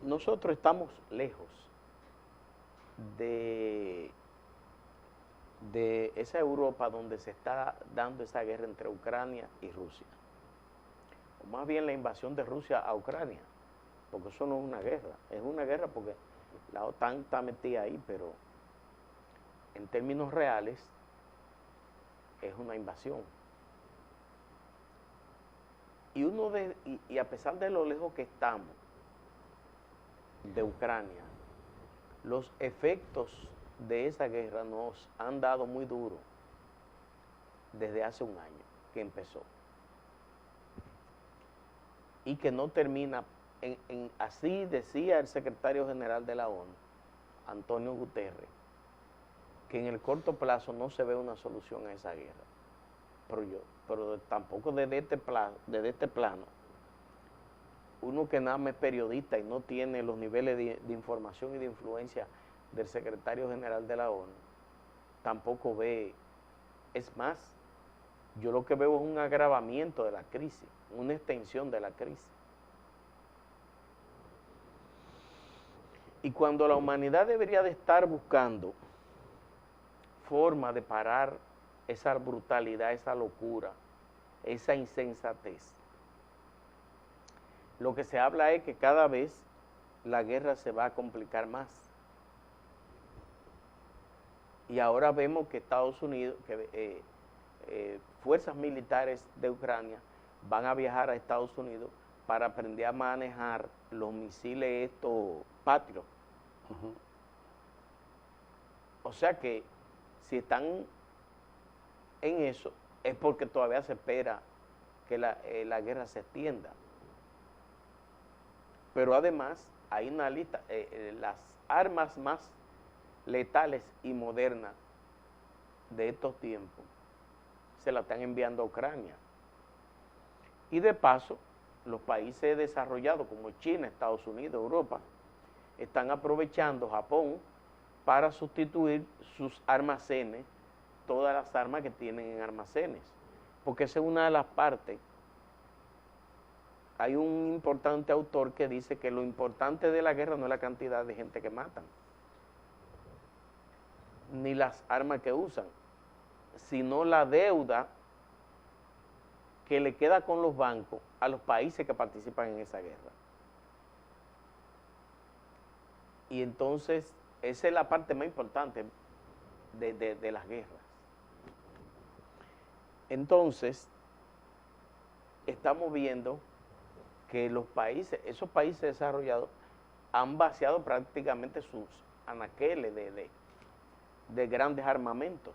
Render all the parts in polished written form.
nosotros estamos lejos de, de esa Europa donde se está dando esa guerra entre Ucrania y Rusia. O más bien la invasión de Rusia a Ucrania, porque eso no es una guerra porque la OTAN está metida ahí, pero en términos reales es una invasión. Y a pesar de lo lejos que estamos de Ucrania, los efectos de esa guerra nos han dado muy duro desde hace un año que empezó y que no termina. Así decía el secretario general de la ONU, Antonio Guterres, que en el corto plazo no se ve una solución a esa guerra. Pero tampoco desde este plano, uno que nada más es periodista y no tiene los niveles de información y de influencia del secretario general de la ONU, tampoco ve. Es más, yo lo que veo es un agravamiento de la crisis, una extensión de la crisis. Y cuando la humanidad debería de estar buscando forma de parar esa brutalidad, esa locura, esa insensatez, lo que se habla es que cada vez la guerra se va a complicar más. Y ahora vemos que Estados Unidos, fuerzas militares de Ucrania van a viajar a Estados Unidos para aprender a manejar los misiles estos Patriot. O sea que si están en eso es porque todavía se espera que la guerra se extienda. Pero además hay una lista, las armas más letales y modernas de estos tiempos se las están enviando a Ucrania. Y de paso, los países desarrollados como China, Estados Unidos, Europa, están aprovechando Japón para sustituir sus almacenes, todas las armas que tienen en almacenes, porque esa es una de las partes. Hay un importante autor que dice que lo importante de la guerra no es la cantidad de gente que matan, ni las armas que usan, sino la deuda que le queda con los bancos a los países que participan en esa guerra. Y entonces, esa es la parte más importante de las guerras. Entonces, estamos viendo que los países, esos países desarrollados, han vaciado prácticamente sus anaqueles de grandes armamentos.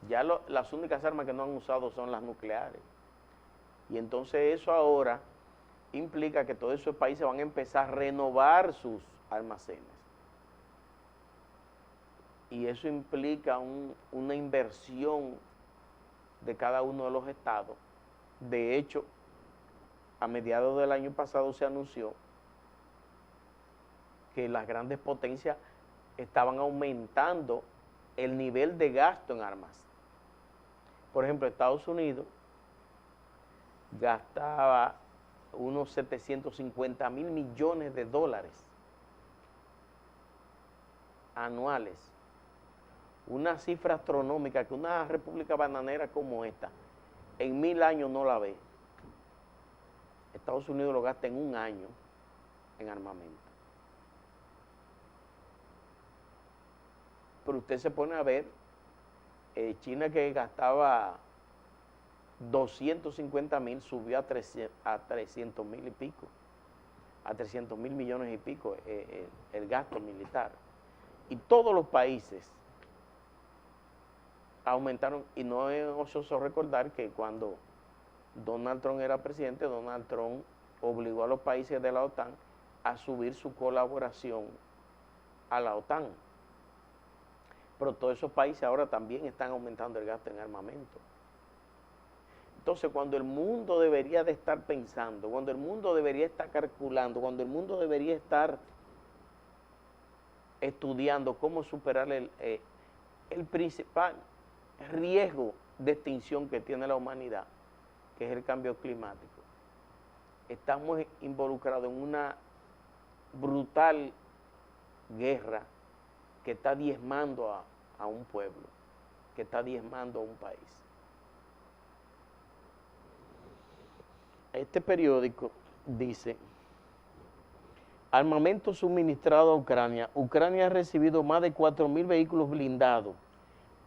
Ya las únicas armas que no han usado son las nucleares. Y entonces eso ahora implica que todos esos países van a empezar a renovar sus almacenes. Y eso implica una inversión de cada uno de los estados. De hecho, a mediados del año pasado se anunció que las grandes potencias estaban aumentando el nivel de gasto en armas. Por ejemplo, Estados Unidos gastaba unos 750,000 millones de dólares anuales, una cifra astronómica que una república bananera como esta en 1000 años no la ve. Estados Unidos lo gasta en un año en armamento. Pero usted se pone a ver, China, que gastaba 250,000, subió a 300,000 y pico, a 300,000 millones y pico el gasto militar. Y todos los países aumentaron, y no es ocioso recordar que cuando Donald Trump era presidente, Donald Trump obligó a los países de la OTAN a subir su colaboración a la OTAN. Pero todos esos países ahora también están aumentando el gasto en armamento. Entonces, cuando el mundo debería de estar pensando, cuando el mundo debería estar calculando, cuando el mundo debería estar estudiando cómo superar el principal riesgo de extinción que tiene la humanidad, que es el cambio climático, estamos involucrados en una brutal guerra que está diezmando a un pueblo, que está diezmando a un país. Este periódico dice: armamento suministrado a Ucrania. Ucrania ha recibido más de 4.000 vehículos blindados,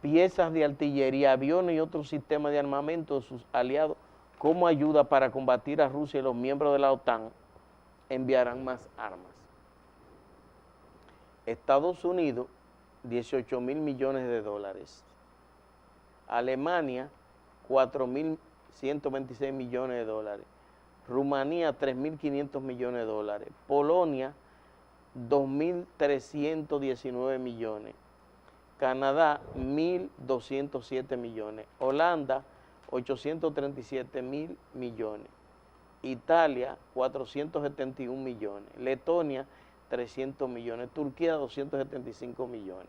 piezas de artillería, aviones y otros sistemas de armamento de sus aliados como ayuda para combatir a Rusia, y los miembros de la OTAN enviarán más armas. Estados Unidos, 18.000 millones de dólares. Alemania, 4.126 millones de dólares. Rumanía, 3.500 millones de dólares. Polonia, 2.319 millones. Canadá, 1.207 millones. Holanda, 837.000 millones. Italia, 471 millones. Letonia, 300 millones. Turquía, 275 millones.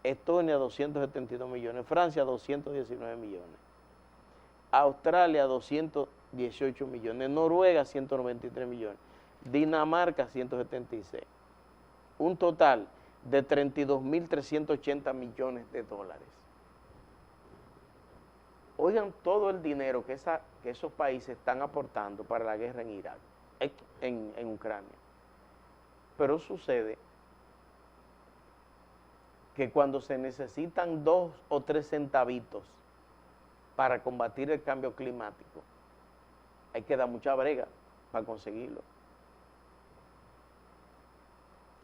Estonia, 272 millones. Francia, 219 millones. Australia, 218 millones. Noruega, 193 millones. Dinamarca, 176. Un total de 32.380 millones de dólares. Oigan todo el dinero que esos países están aportando para la guerra en Irak, en Ucrania. Pero sucede que cuando se necesitan 2 o 3 centavitos para combatir el cambio climático, hay que dar mucha brega para conseguirlo.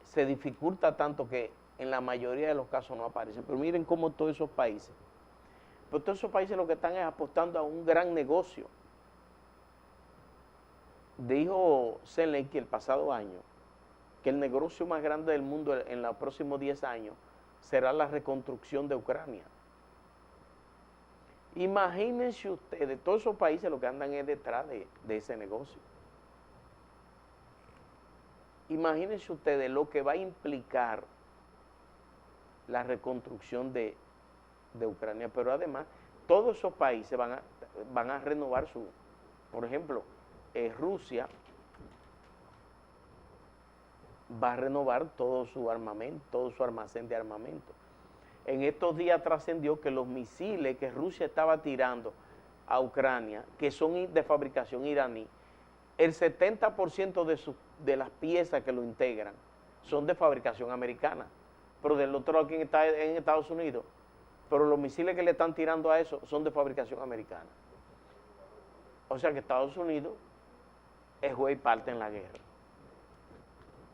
Se dificulta tanto que en la mayoría de los casos no aparece. Pero miren cómo todos esos países lo que están es apostando a un gran negocio. Dijo Zelensky el pasado año que el negocio más grande del mundo en los próximos 10 años será la reconstrucción de Ucrania. Imagínense ustedes, todos esos países lo que andan es detrás de ese negocio. Imagínense ustedes lo que va a implicar la reconstrucción de Ucrania, pero además todos esos países van a renovar por ejemplo, Rusia va a renovar todo su armamento, todo su almacén de armamento. En estos días trascendió que los misiles que Rusia estaba tirando a Ucrania, que son de fabricación iraní, el 70% de las piezas que lo integran son de fabricación americana, pero del otro lado, quien está en Estados Unidos, pero los misiles que le están tirando a eso son de fabricación americana. O sea que Estados Unidos es juez y parte en la guerra.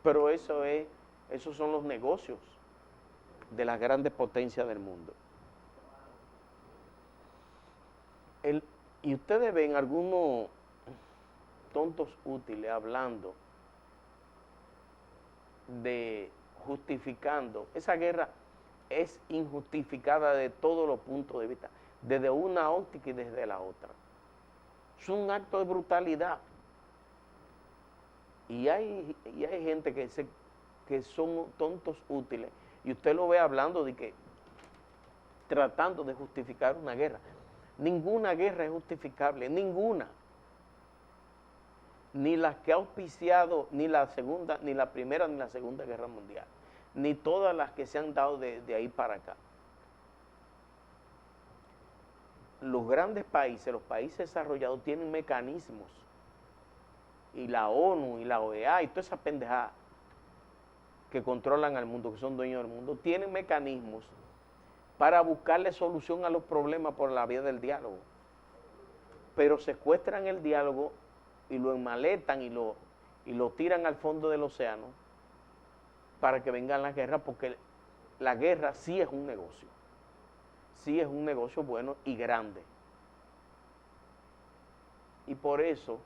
Pero esos son los negocios de las grandes potencias del mundo. Y ustedes ven algunos tontos útiles hablando de justificando. Esa guerra es injustificada de todos los puntos de vista, desde una óptica y desde la otra. Es un acto de brutalidad. Y hay gente que son tontos útiles, y usted lo ve hablando de que tratando de justificar una guerra. Ninguna guerra es justificable, ninguna. Ni las que ha auspiciado ni la segunda, ni la primera, ni la segunda guerra mundial, ni todas las que se han dado de ahí para acá. Los grandes países, los países desarrollados tienen mecanismos, y la ONU y la OEA y toda esa pendejada que controlan al mundo, que son dueños del mundo, tienen mecanismos para buscarle solución a los problemas por la vía del diálogo. Pero secuestran el diálogo y lo enmaletan y lo tiran al fondo del océano para que vengan las guerras, porque la guerra sí es un negocio. Sí es un negocio bueno y grande. Y por eso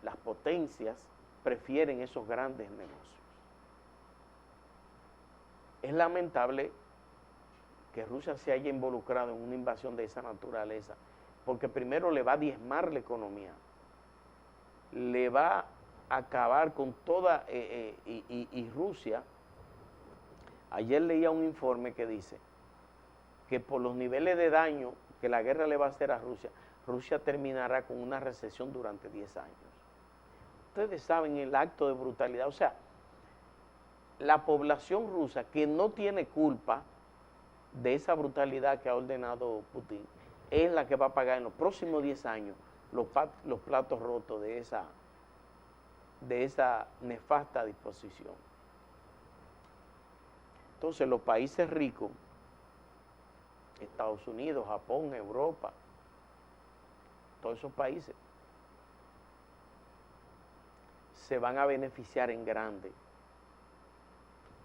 las potencias prefieren esos grandes negocios. Es lamentable que Rusia se haya involucrado en una invasión de esa naturaleza, porque primero le va a diezmar la economía, le va a acabar con toda, y Rusia, ayer leía un informe que dice que por los niveles de daño que la guerra le va a hacer a Rusia, Rusia terminará con una recesión durante 10 años. Ustedes saben el acto de brutalidad, o sea, la población rusa, que no tiene culpa de esa brutalidad que ha ordenado Putin, es la que va a pagar en los próximos 10 años los platos rotos de esa nefasta disposición. Entonces los países ricos, Estados Unidos, Japón, Europa, todos esos países, se van a beneficiar en grande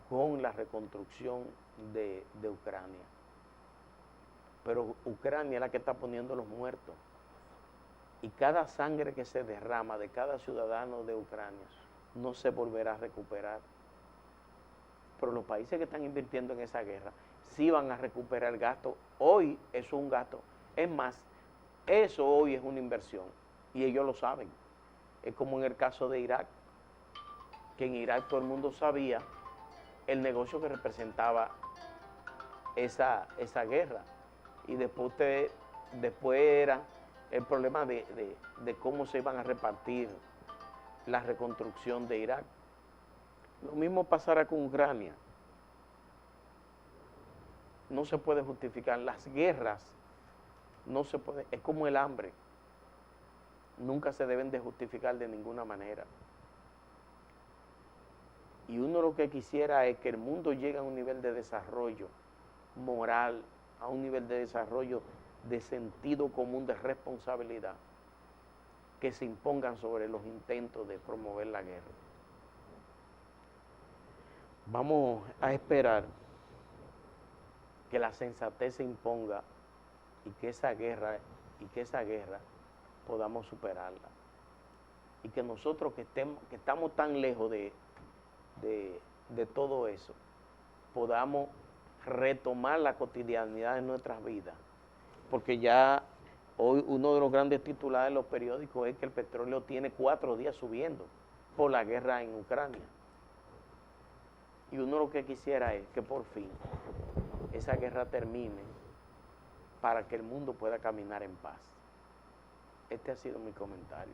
con la reconstrucción de Ucrania. Pero Ucrania es la que está poniendo los muertos. Y cada sangre que se derrama de cada ciudadano de Ucrania no se volverá a recuperar. Pero los países que están invirtiendo en esa guerra sí van a recuperar el gasto. Hoy eso es un gasto. Es más, eso hoy es una inversión. Y ellos lo saben. Es como en el caso de Irak, que en Irak todo el mundo sabía el negocio que representaba esa guerra. Y después era el problema de cómo se iban a repartir la reconstrucción de Irak. Lo mismo pasará con Ucrania. No se puede justificar. Las guerras no se puede, es como el hambre. Nunca se deben de justificar de ninguna manera. Y uno lo que quisiera es que el mundo llegue a un nivel de desarrollo moral, a un nivel de desarrollo de sentido común, de responsabilidad, que se impongan sobre los intentos de promover la guerra. Vamos a esperar que la sensatez se imponga y que esa guerra podamos superarla. Y que nosotros que estamos tan lejos de todo eso, podamos retomar la cotidianidad de nuestras vidas. Porque ya hoy uno de los grandes titulares de los periódicos es que el petróleo tiene 4 días subiendo por la guerra en Ucrania. Y uno lo que quisiera es que por fin esa guerra termine para que el mundo pueda caminar en paz. Este ha sido mi comentario.